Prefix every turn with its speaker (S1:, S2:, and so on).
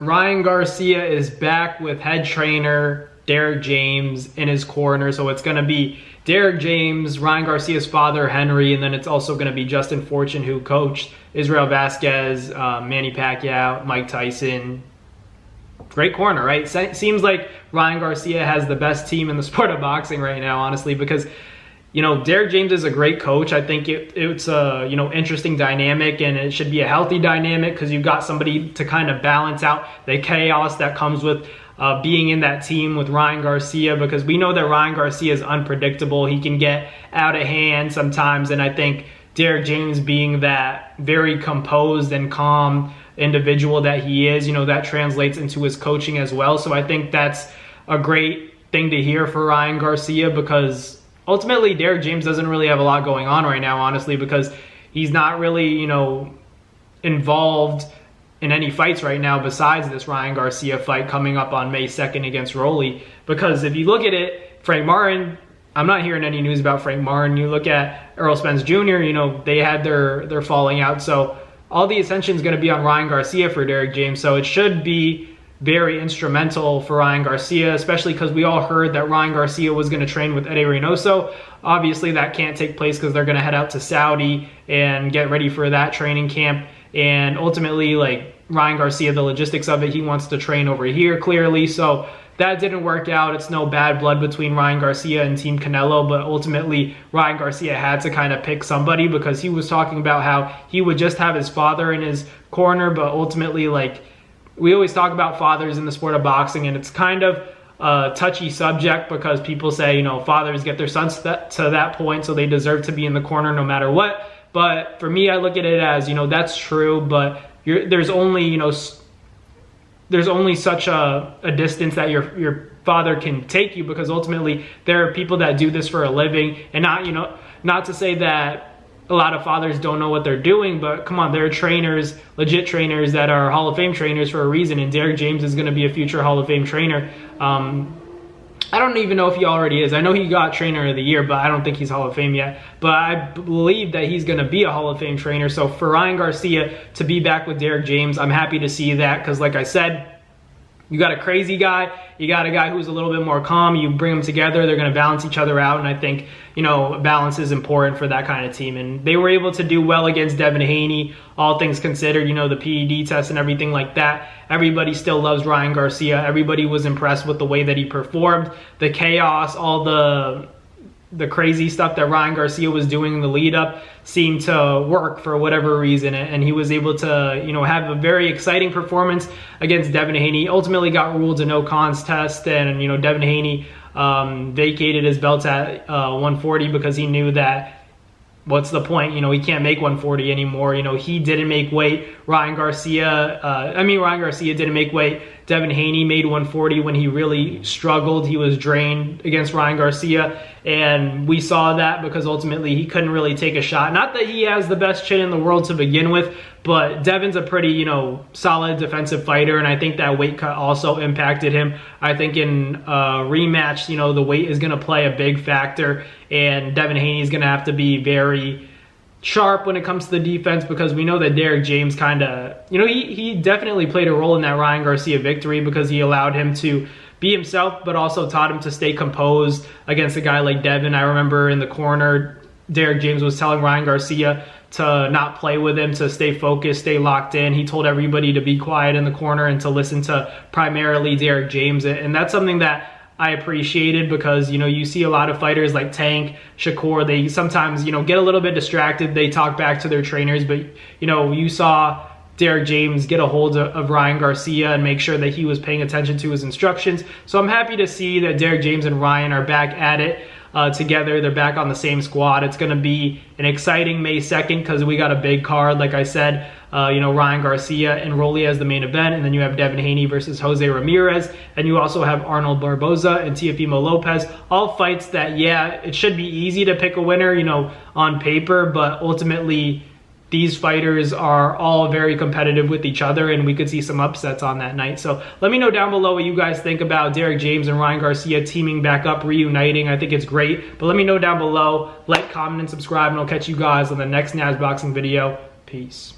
S1: Ryan Garcia is back with head trainer Derrick James in his corner. So it's going to be Derrick James, Ryan Garcia's father, Henry, and then it's also going to be Justin Fortune, who coached Israel Vasquez, Manny Pacquiao, Mike Tyson. Great corner, right? Seems like Ryan Garcia has the best team in the sport of boxing right now, honestly, because Derrick James is a great coach. I think it's a interesting dynamic, and it should be a healthy dynamic because you've got somebody to kind of balance out the chaos that comes with being in that team with Ryan Garcia, because we know that Ryan Garcia is unpredictable. He can get out of hand sometimes, and I think Derrick James, being that very composed and calm individual that he is, that translates into his coaching as well. So I think that's a great thing to hear for Ryan Garcia, because ultimately, Derrick James doesn't really have a lot going on right now, honestly, because he's not really, involved in any fights right now besides this Ryan Garcia fight coming up on May 2nd against Rolly. Because if you look at it, Frank Martin, I'm not hearing any news about Frank Martin. You look at Errol Spence Jr., they had their falling out. So all the attention is going to be on Ryan Garcia for Derrick James. So it should be very instrumental for Ryan Garcia, especially because we all heard that Ryan Garcia was going to train with Eddie Reynoso. Obviously, that can't take place because they're going to head out to Saudi and get ready for that training camp. And ultimately, Ryan Garcia, the logistics of it, he wants to train over here, clearly. So that didn't work out. It's no bad blood between Ryan Garcia and Team Canelo, but ultimately Ryan Garcia had to kind of pick somebody, because he was talking about how he would just have his father in his corner, but ultimately, we always talk about fathers in the sport of boxing, and it's kind of a touchy subject because people say, fathers get their sons to that point, so they deserve to be in the corner no matter what. But for me, I look at it as, that's true, but there's only such a distance that your father can take you, because ultimately there are people that do this for a living, and not to say that a lot of fathers don't know what they're doing, but come on, there are trainers, legit trainers that are Hall of Fame trainers for a reason, and Derrick James is going to be a future Hall of Fame trainer. I don't even know if he already is. I know he got Trainer of the Year, but I don't think he's Hall of Fame yet. But I believe that he's going to be a Hall of Fame trainer. So for Ryan Garcia to be back with Derrick James, I'm happy to see that, because like I said, you got a crazy guy, you got a guy who's a little bit more calm, you bring them together, they're going to balance each other out, and I think, balance is important for that kind of team. And they were able to do well against Devin Haney, all things considered, the PED test and everything like that. Everybody still loves Ryan Garcia. Everybody was impressed with the way that he performed, the chaos, all the crazy stuff that Ryan Garcia was doing in the lead up seemed to work for whatever reason, and he was able to have a very exciting performance against Devin Haney. Ultimately got ruled a no contest, and Devin Haney vacated his belt at 140 because he knew that what's the point? He can't make 140 anymore. He didn't make weight. Ryan Garcia didn't make weight. Devin Haney made 140 when he really struggled. He was drained against Ryan Garcia, and we saw that because ultimately he couldn't really take a shot. Not that he has the best chin in the world to begin with, but Devin's a pretty, solid defensive fighter, and I think that weight cut also impacted him. I think in a rematch, the weight is going to play a big factor, and Devin Haney is going to have to be very sharp when it comes to the defense, because we know that Derrick James kind of, he definitely played a role in that Ryan Garcia victory, because he allowed him to be himself, but also taught him to stay composed against a guy like Devin. I remember in the corner, Derrick James was telling Ryan Garcia to not play with him, to stay focused, stay locked in. He told everybody to be quiet in the corner and to listen to primarily Derrick James, and that's something that I appreciated, because you see a lot of fighters like Tank, Shakur, they sometimes get a little bit distracted, they talk back to their trainers, but you saw Derrick James get a hold of Ryan Garcia and make sure that he was paying attention to his instructions. So I'm happy to see that Derrick James and Ryan are back at it together. They're back on the same squad. It's going to be an exciting May 2nd because we got a big card. Like I said, Ryan Garcia and Rolly as the main event, and then you have Devin Haney versus Jose Ramirez, and you also have Arnold Barboza and Teofimo Lopez. All fights that, it should be easy to pick a winner, on paper, but ultimately these fighters are all very competitive with each other, and we could see some upsets on that night. So let me know down below what you guys think about Derrick James and Ryan Garcia teaming back up, reuniting. I think it's great. But let me know down below. Like, comment, and subscribe, and I'll catch you guys on the next NAS Boxing video. Peace.